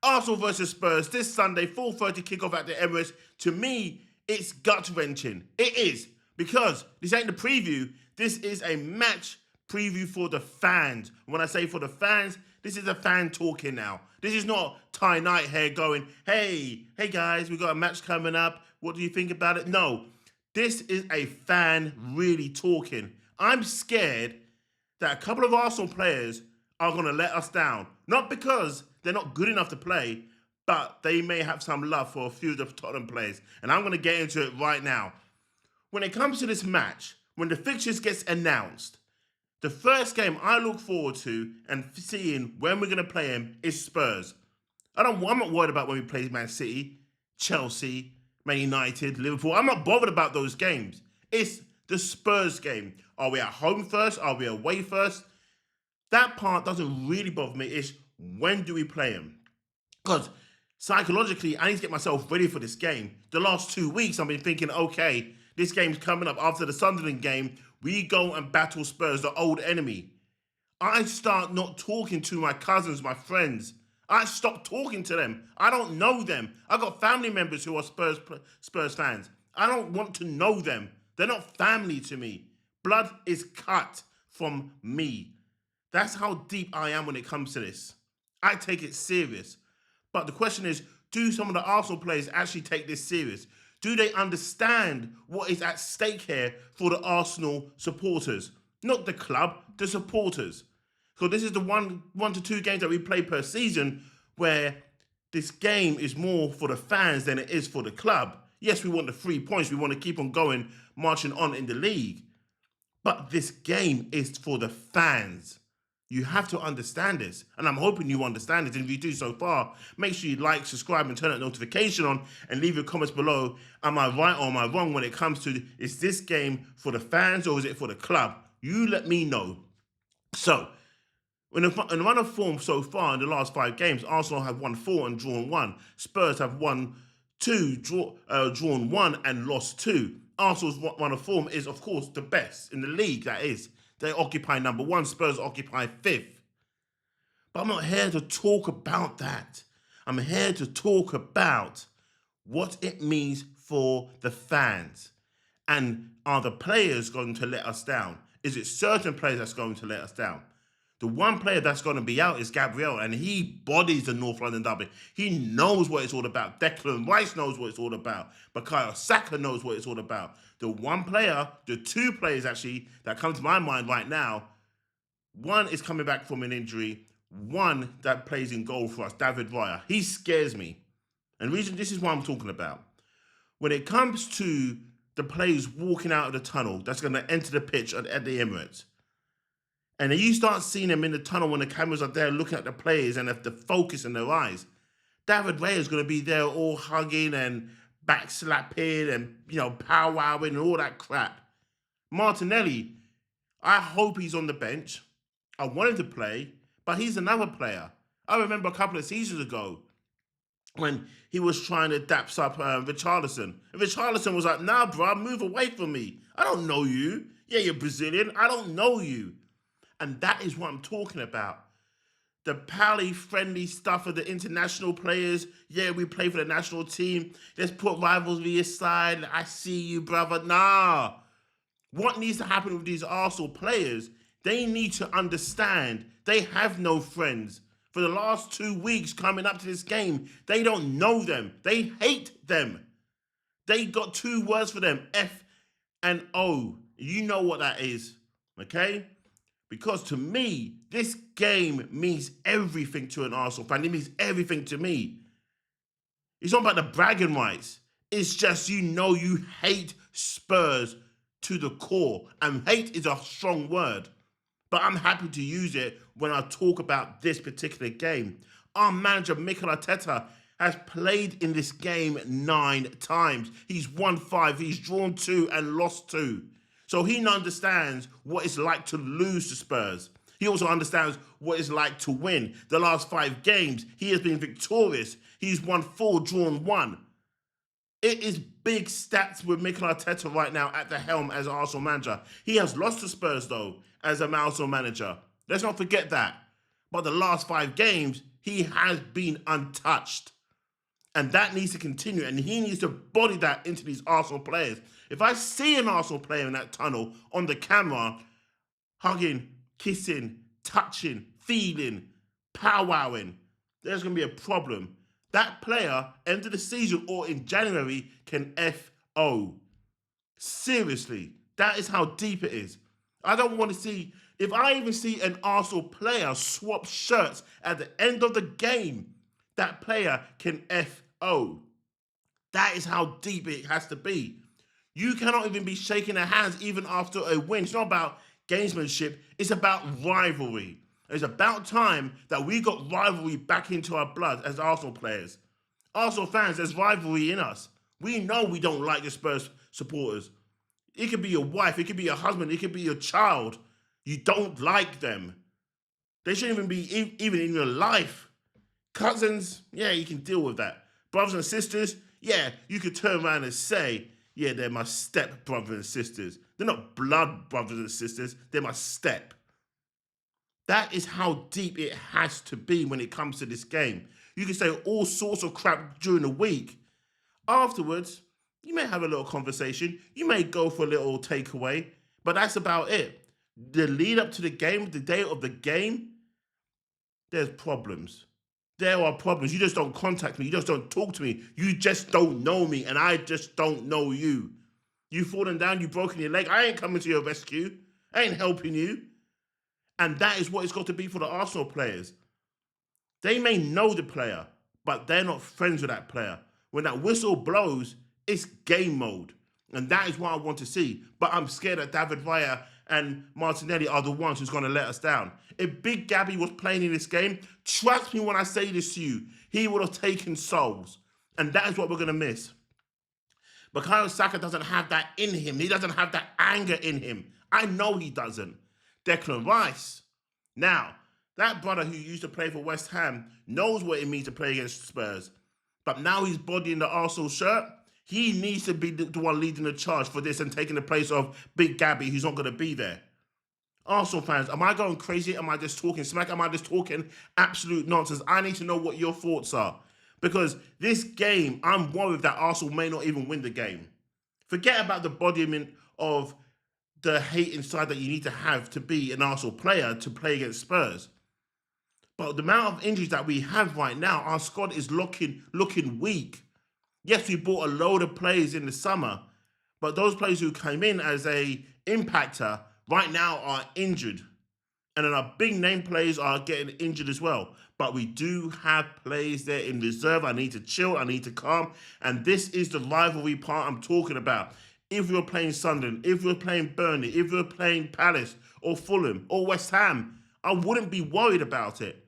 Arsenal versus Spurs this Sunday, 4:30 kickoff at the Emirates. To me, it's gut-wrenching. It is. Because this ain't the preview. This is a match preview for the fans. When I say for the fans, this is a fan talking now. This is not Ty Knight here going, hey guys, we got a match coming up. What do you think about it? No, this is a fan really talking. I'm scared that a couple of Arsenal players are going to let us down. Not because they're not good enough to play, but they may have some love for a few of the Tottenham players. And I'm going to get into it right now. When it comes to this match, when the fixtures gets announced, the first game I look forward to and seeing when we're going to play him is Spurs. I'm not worried about when we play Man City, Chelsea, Man United, Liverpool. I'm not bothered about those games. It's the Spurs game. Are we at home first? Are we away first? That part doesn't really bother me. It's when do we play him? Because psychologically, I need to get myself ready for this game. The last 2 weeks, I've been thinking, okay, this game's coming up after the Sunderland game. We go and battle Spurs, the old enemy. I start not talking to my cousins, my friends. I stop talking to them. I don't know them. I got family members who are Spurs fans. I don't want to know them. They're not family to me. Blood is cut from me. That's how deep I am when it comes to this. I take it serious. But the question is, do some of the Arsenal players actually take this serious? Do they understand what is at stake here for the Arsenal supporters? Not the club, the supporters. So this is the one to two games that we play per season where this game is more for the fans than it is for the club. Yes, we want the 3 points. We want to keep on going, marching on in the league. But this game is for the fans. You have to understand this. And I'm hoping you understand it. And if you do so far, make sure you like, subscribe, and turn that notification on and leave your comments below. Am I right or am I wrong when it comes to, is this game for the fans or is it for the club? You let me know. So, in the run of form so far in the last 5 games, Arsenal have won 4 and drawn 1. Spurs have won 2, drawn 1 and lost 2. Arsenal's run of form is, of course, the best in the league, that is. They occupy number 1. Spurs occupy 5th. But I'm not here to talk about that. I'm here to talk about what it means for the fans. And are the players going to let us down? Is it certain players that's going to let us down? The one player that's going to be out is Gabriel, and he bodies the North London derby. He knows what it's all about. Declan Rice knows what it's all about. Bukayo Saka knows what it's all about. The one player, the 2 players actually, that come to my mind right now, one is coming back from an injury, one that plays in goal for us, David Raya. He scares me. And the reason this is what I'm talking about. When it comes to the players walking out of the tunnel that's going to enter the pitch at the Emirates, and then you start seeing them in the tunnel when the cameras are there looking at the players and have the focus in their eyes. David Raya is going to be there all hugging and backslapping and, powwowing and all that crap. Martinelli, I hope he's on the bench. I want him to play, but he's another player. I remember a couple of seasons ago when he was trying to daps up Richarlison. And Richarlison was like, nah, bro, move away from me. I don't know you. Yeah, you're Brazilian. I don't know you. And that is what I'm talking about. The pally-friendly stuff of the international players. Yeah, we play for the national team. Let's put rivalry aside. I see you, brother. Nah. What needs to happen with these Arsenal players, they need to understand they have no friends. For the last 2 weeks coming up to this game, they don't know them. They hate them. They got 2 words for them, F and O. You know what that is, okay? Because to me, this game means everything to an Arsenal fan. It means everything to me. It's not about the bragging rights. It's just you hate Spurs to the core. And hate is a strong word. But I'm happy to use it when I talk about this particular game. Our manager, Mikel Arteta, has played in this game 9 times. He's won 5, he's drawn 2 and lost 2. So he understands what it's like to lose to Spurs. He also understands what it's like to win. The last 5 games, he has been victorious. He's won 4, drawn 1. It is big stats with Mikel Arteta right now at the helm as Arsenal manager. He has lost to Spurs, though, as an Arsenal manager. Let's not forget that. But the last 5 games, he has been untouched. And that needs to continue. And he needs to body that into these Arsenal players. If I see an Arsenal player in that tunnel on the camera, hugging, kissing, touching, feeling, powwowing, there's going to be a problem. That player, end of the season or in January, can F.O. Seriously, that is how deep it is. I don't want to see, if I even see an Arsenal player swap shirts at the end of the game, that player can F.O. That is how deep it has to be. You cannot even be shaking their hands even after a win. It's not about gamesmanship, it's about rivalry. It's about time that we got rivalry back into our blood as Arsenal players. Arsenal fans, there's rivalry in us. We know we don't like the Spurs supporters. It could be your wife, it could be your husband, it could be your child. You don't like them. They shouldn't even be even in your life. Cousins, yeah, you can deal with that. Brothers and sisters, yeah, you could turn around and say, yeah, they're my step brothers and sisters. They're not blood brothers and sisters, they're my step. That is how deep it has to be when it comes to this game. You can say all sorts of crap during the week. Afterwards, you may have a little conversation. You may go for a little takeaway, but that's about it. The lead up to the game, the day of the game, there's problems. There are problems. You just don't contact me. You just don't talk to me. You just don't know me, and I just don't know you. You've fallen down, you've broken your leg. I ain't coming to your rescue. I ain't helping you. And that is what it's got to be for the Arsenal players. They may know the player, but they're not friends with that player. When that whistle blows, it's game mode. And that is what I want to see. But I'm scared that David Raya and Martinelli are the ones who's going to let us down. If Big Gabi was playing in this game, trust me when I say this to you, he would have taken souls. And that is what we're going to miss. Bukayo Saka doesn't have that in him. He doesn't have that anger in him. I know he doesn't. Declan Rice. Now, that brother who used to play for West Ham knows what it means to play against Spurs. But now he's bodying the Arsenal shirt. He needs to be the one leading the charge for this and taking the place of Big Gabi, who's not going to be there. Arsenal fans, am I going crazy? Am I just talking smack? Am I just talking absolute nonsense? I need to know what your thoughts are. Because this game, I'm worried that Arsenal may not even win the game. Forget about the bodying of the hate inside that you need to have to be an Arsenal player to play against Spurs. But the amount of injuries that we have right now, our squad is looking weak. Yes, we bought a load of players in the summer, but those players who came in as a impactor right now are injured. And then our big name players are getting injured as well. But we do have players there in reserve. I need to chill, I need to calm. And this is the rivalry part I'm talking about. If we were playing Sunderland, if we were playing Burnley, if we were playing Palace or Fulham or West Ham, I wouldn't be worried about it.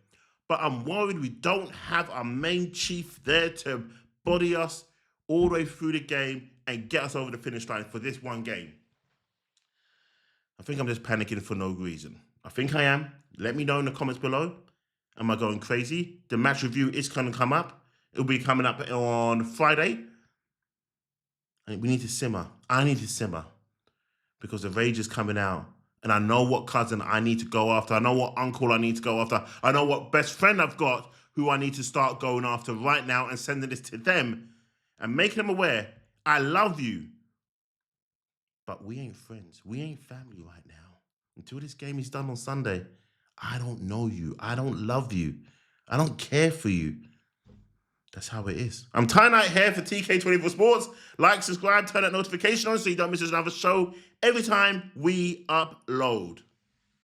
But I'm worried we don't have our main chief there to body us all the way through the game and get us over the finish line for this one game. I think I'm just panicking for no reason. I think I am. Let me know in the comments below. Am I going crazy? The match review is going to come up. It'll be coming up on Friday. And we need to simmer. I need to simmer. Because the rage is coming out. And I know what cousin I need to go after. I know what uncle I need to go after. I know what best friend I've got who I need to start going after right now and sending this to them and making them aware, I love you. But we ain't friends. We ain't family right now. Until this game is done on Sunday, I don't know you. I don't love you. I don't care for you. That's how it is. I'm Tie Night here for TK24 Sports. Like, subscribe, turn that notification on so you don't miss another show every time we upload.